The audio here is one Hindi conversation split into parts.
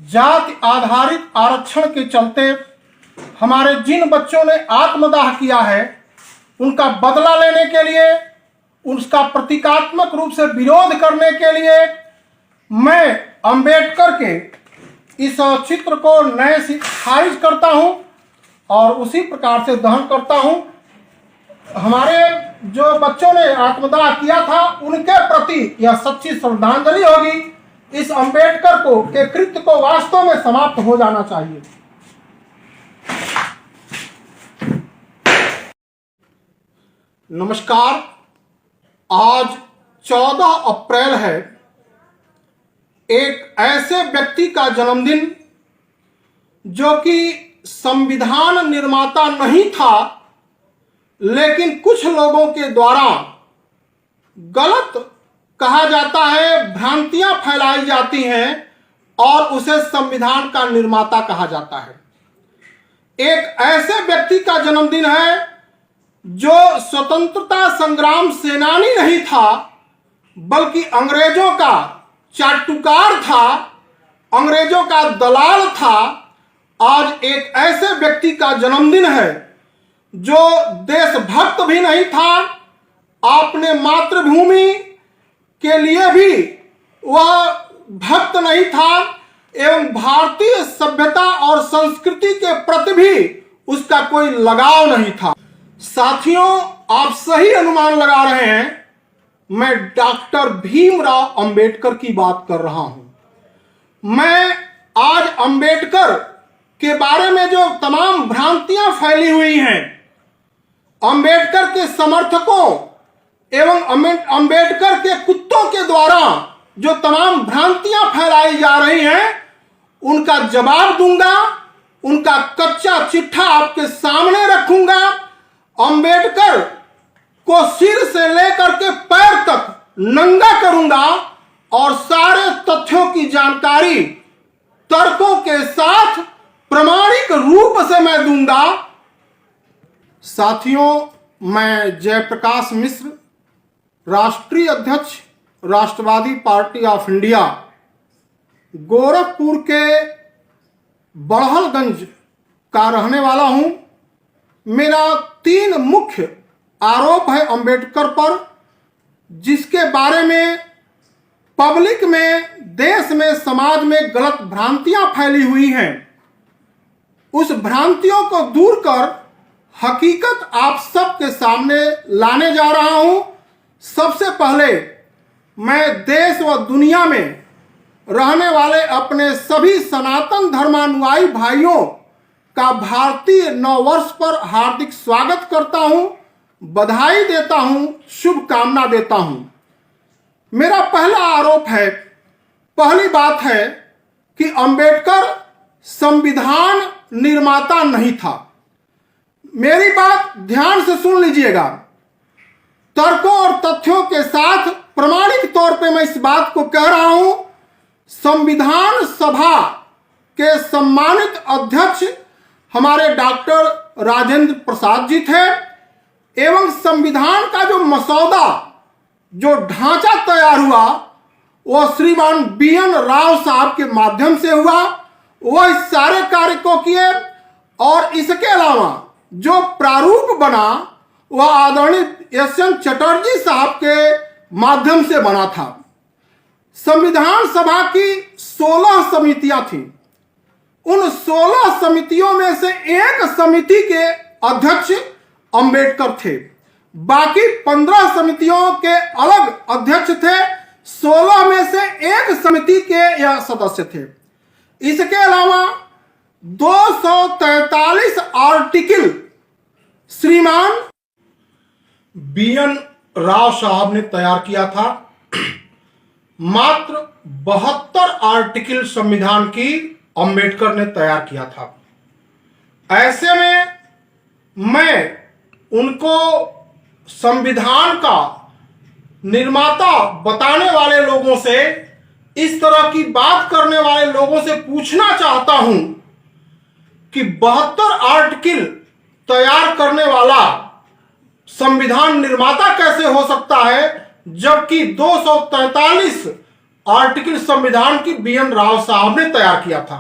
जाति आधारित आरक्षण के चलते हमारे जिन बच्चों ने आत्मदाह किया है, उनका बदला लेने के लिए, उसका प्रतीकात्मक रूप से विरोध करने के लिए मैं अंबेडकर के इस चित्र को नए से खारिज करता हूं और उसी प्रकार से दहन करता हूं। हमारे जो बच्चों ने आत्मदाह किया था, उनके प्रति यह सच्ची श्रद्धांजलि होगी। इस अंबेडकर को के कृत्य को वास्तव में समाप्त हो जाना चाहिए। नमस्कार, आज 14 अप्रैल है। एक ऐसे व्यक्ति का जन्मदिन जो कि संविधान निर्माता नहीं था, लेकिन कुछ लोगों के द्वारा गलत कहा जाता है, भ्रांतियां फैलाई जाती हैं और उसे संविधान का निर्माता कहा जाता है। एक ऐसे व्यक्ति का जन्मदिन है जो स्वतंत्रता संग्राम सेनानी नहीं था, बल्कि अंग्रेजों का चाटुकार था, अंग्रेजों का दलाल था। आज एक ऐसे व्यक्ति का जन्मदिन है जो देशभक्त भी नहीं था, अपने मातृभूमि के लिए भी वह भक्त नहीं था एवं भारतीय सभ्यता और संस्कृति के प्रति भी उसका कोई लगाव नहीं था। साथियों, आप सही अनुमान लगा रहे हैं, मैं डॉक्टर भीमराव अंबेडकर की बात कर रहा हूं। मैं आज अंबेडकर के बारे में जो तमाम भ्रांतियां फैली हुई हैं, अंबेडकर के समर्थकों एवं अंबेडकर के कुत्तों के द्वारा जो तमाम भ्रांतियां फैलाई जा रही हैं, उनका जवाब दूंगा, उनका कच्चा चिट्ठा आपके सामने रखूंगा। अंबेडकर को सिर से लेकर के पैर तक नंगा करूंगा और सारे तथ्यों की जानकारी तर्कों के साथ प्रमाणिक रूप से मैं दूंगा। साथियों, मैं जयप्रकाश मिश्र, राष्ट्रीय अध्यक्ष राष्ट्रवादी पार्टी ऑफ इंडिया, गोरखपुर के बड़हलगंज का रहने वाला हूं। मेरा 3 मुख्य आरोप है अंबेडकर पर, जिसके बारे में पब्लिक में, देश में, समाज में गलत भ्रांतियां फैली हुई हैं। उस भ्रांतियों को दूर कर हकीकत आप सबके सामने लाने जा रहा हूं। सबसे पहले मैं देश व दुनिया में रहने वाले अपने सभी सनातन धर्मानुयायी भाइयों का भारतीय नववर्ष पर हार्दिक स्वागत करता हूं, बधाई देता हूं, शुभकामना देता हूं। मेरा पहला आरोप है, पहली बात है कि अंबेडकर संविधान निर्माता नहीं था। मेरी बात ध्यान से सुन लीजिएगा। तर्कों और तथ्यों के साथ प्रमाणिक तौर पे मैं इस बात को कह रहा हूं। संविधान सभा के सम्मानित अध्यक्ष हमारे डॉक्टर राजेंद्र प्रसाद जी थे एवं संविधान का जो मसौदा, जो ढांचा तैयार हुआ, वह श्रीमान BN राव साहब के माध्यम से हुआ। वह इस सारे कार्य को किए और इसके अलावा जो प्रारूप बना वह आदरणीय SN चटर्जी साहब के माध्यम से बना था। संविधान सभा की 16 समितियां थीं। उन 16 समितियों में से एक समिति के अध्यक्ष अंबेडकर थे। बाकी 15 समितियों के अलग अध्यक्ष थे। 16 में से एक समिति के यह सदस्य थे। इसके अलावा 243 आर्टिकल श्रीमान BN राव साहब ने तैयार किया था। मात्र 72 आर्टिकल संविधान की अंबेडकर ने तैयार किया था। ऐसे में मैं उनको संविधान का निर्माता बताने वाले लोगों से, इस तरह की बात करने वाले लोगों से पूछना चाहता हूं कि 72 आर्टिकल तैयार करने वाला संविधान निर्माता कैसे हो सकता है, जबकि 243 आर्टिकल संविधान की बीएन राव साहब ने तैयार किया था।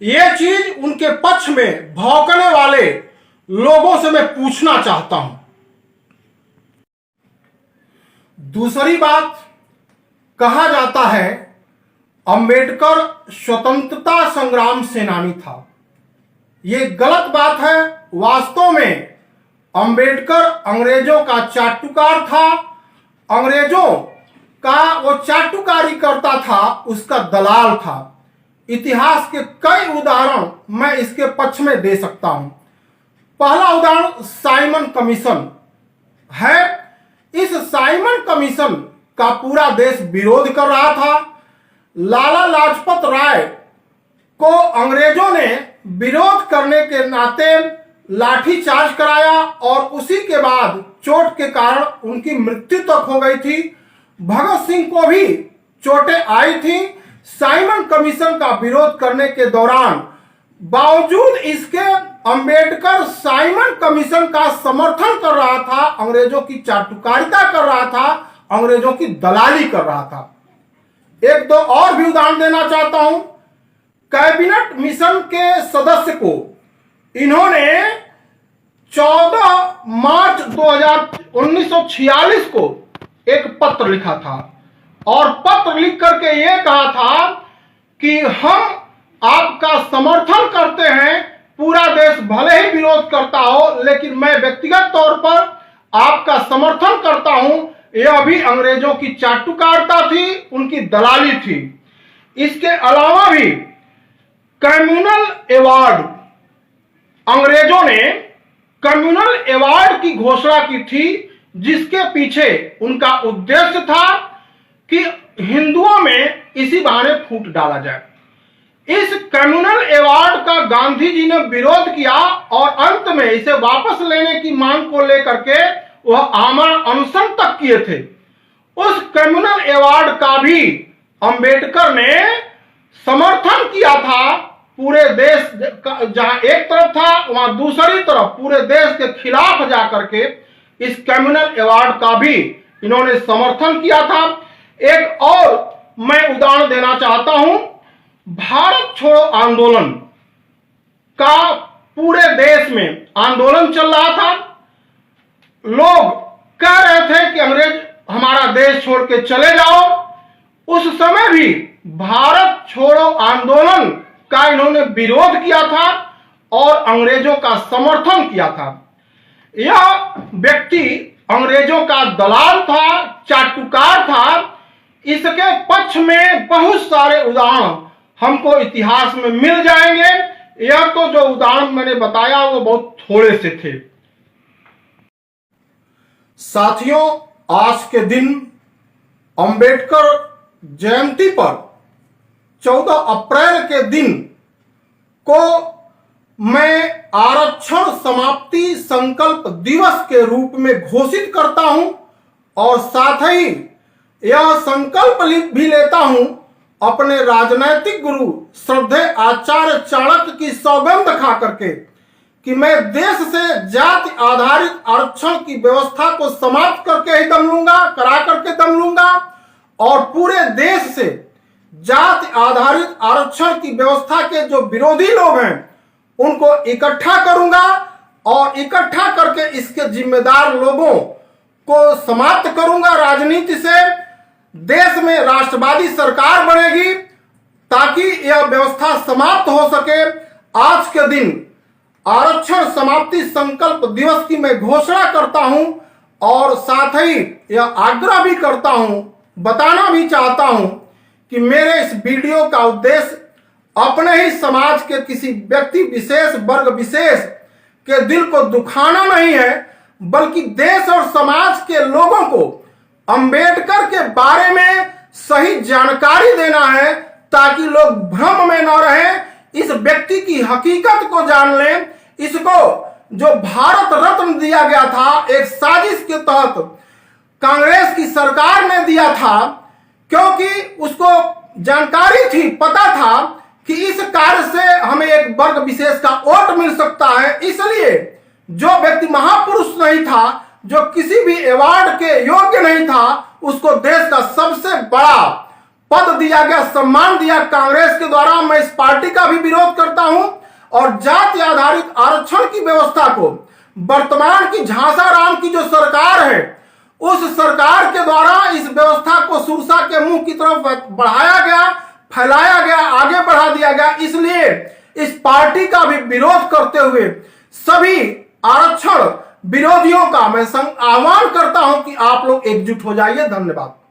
यह चीज उनके पक्ष में भौंकने वाले लोगों से मैं पूछना चाहता हूं। दूसरी बात, कहा जाता है अंबेडकर स्वतंत्रता संग्राम सेनानी था। यह गलत बात है। वास्तव में अंबेडकर अंग्रेजों का चाटुकार था। अंग्रेजों का वो चाटुकारी करता था, उसका दलाल था। इतिहास के कई उदाहरण मैं इसके पक्ष में दे सकता हूं। पहला उदाहरण साइमन कमीशन है। इस साइमन कमीशन का पूरा देश विरोध कर रहा था। लाला लाजपत राय को अंग्रेजों ने विरोध करने के नाते लाठीचार्ज कराया और उसी के बाद चोट के कारण उनकी मृत्यु तक हो गई थी। भगत सिंह को भी चोटें आई थी। साइमन कमीशन का विरोध करने के दौरान बावजूद इसके अंबेडकर साइमन कमीशन का समर्थन कर रहा था, अंग्रेजों की चाटुकारिता कर रहा था, अंग्रेजों की दलाली कर रहा था। एक दो और भी उदाहरण देना चाहता हूं। कैबिनेट मिशन के सदस्य को इन्होंने 14 मार्च 1946 को एक पत्र लिखा था और पत्र लिख करके यह कहा था कि हम आपका समर्थन करते हैं, पूरा देश भले ही विरोध करता हो, लेकिन मैं व्यक्तिगत तौर पर आपका समर्थन करता हूं। यह भी अंग्रेजों की चाटुकारिता थी, उनकी दलाली थी। इसके अलावा भी कम्युनल अवार्ड, अंग्रेजों ने कम्युनल अवार्ड की घोषणा की थी, जिसके पीछे उनका उद्देश्य था कि हिंदुओं में इसी बहाने फूट डाला जाए। इस कम्युनल अवार्ड का गांधी जी ने विरोध किया और अंत में इसे वापस लेने की मांग को लेकर के वह आमरण अनशन तक किए थे। उस कम्युनल अवार्ड का भी अंबेडकर ने समर्थन किया था। पूरे देश, जहां एक तरफ था वहां दूसरी तरफ पूरे देश के खिलाफ जाकर के इस कम्युनल अवार्ड का भी इन्होंने समर्थन किया था। एक और मैं उदाहरण देना चाहता हूं। भारत छोड़ो आंदोलन का पूरे देश में आंदोलन चल रहा था। लोग कह रहे थे कि अंग्रेज हमारा देश छोड़ के चले जाओ। उस समय भी भारत छोड़ो आंदोलन का इन्होंने विरोध किया था और अंग्रेजों का समर्थन किया था। यह व्यक्ति अंग्रेजों का दलाल था, चाटुकार था। इसके पक्ष में बहुत सारे उदाहरण हमको इतिहास में मिल जाएंगे। यह तो जो उदाहरण मैंने बताया वो बहुत थोड़े से थे। साथियों, आज के दिन अंबेडकर जयंती पर 14 अप्रैल के दिन को मैं आरक्षण समाप्ति संकल्प दिवस के रूप में घोषित करता हूं और साथ ही यह संकल्प भी लेता हूं अपने राजनैतिक गुरु श्रद्धेय आचार्य चाणक्य की सौगंध खा करके कि मैं देश से जाति आधारित आरक्षण की व्यवस्था को समाप्त करके ही दम लूंगा, करा करके दम लूंगा और पूरे देश से जाति आधारित आरक्षण की व्यवस्था के जो विरोधी लोग हैं उनको इकट्ठा करूंगा और इकट्ठा करके इसके जिम्मेदार लोगों को समाप्त करूंगा राजनीति से। देश में राष्ट्रवादी सरकार बनेगी ताकि यह व्यवस्था समाप्त हो सके। आज के दिन आरक्षण समाप्ति संकल्प दिवस की मैं घोषणा करता हूं और साथ ही यह आग्रह भी करता हूं, बताना भी चाहता हूं कि मेरे इस वीडियो का उद्देश्य अपने ही समाज के किसी व्यक्ति विशेष, वर्ग विशेष के दिल को दुखाना नहीं है, बल्कि देश और समाज के लोगों को अंबेडकर के बारे में सही जानकारी देना है ताकि लोग भ्रम में न रहें, इस व्यक्ति की हकीकत को जान लें। इसको जो भारत रत्न दिया गया था एक साजिश के तहत कांग्रेस की सरकार ने दिया था, क्योंकि उसको जानकारी थी, पता था कि इस कार्य से हमें एक वर्ग विशेष का वोट मिल सकता है। इसलिए जो व्यक्ति महापुरुष नहीं था, जो किसी भी अवार्ड के योग्य नहीं था, उसको देश का सबसे बड़ा पद दिया गया, सम्मान दिया कांग्रेस के द्वारा, मैं इस पार्टी का भी विरोध करता हूं। और जाति आधारित आरक्षण की व्यवस्था को वर्तमान की झांसाराम की जो सरकार है, उस सरकार के द्वारा इस व्यवस्था को सुरसा के मुंह की तरफ बढ़ाया गया, फैलाया गया, आगे बढ़ा दिया गया। इसलिए इस पार्टी का भी विरोध करते हुए सभी आरक्षण विरोधियों का मैं आह्वान करता हूं कि आप लोग एकजुट हो जाइए। धन्यवाद।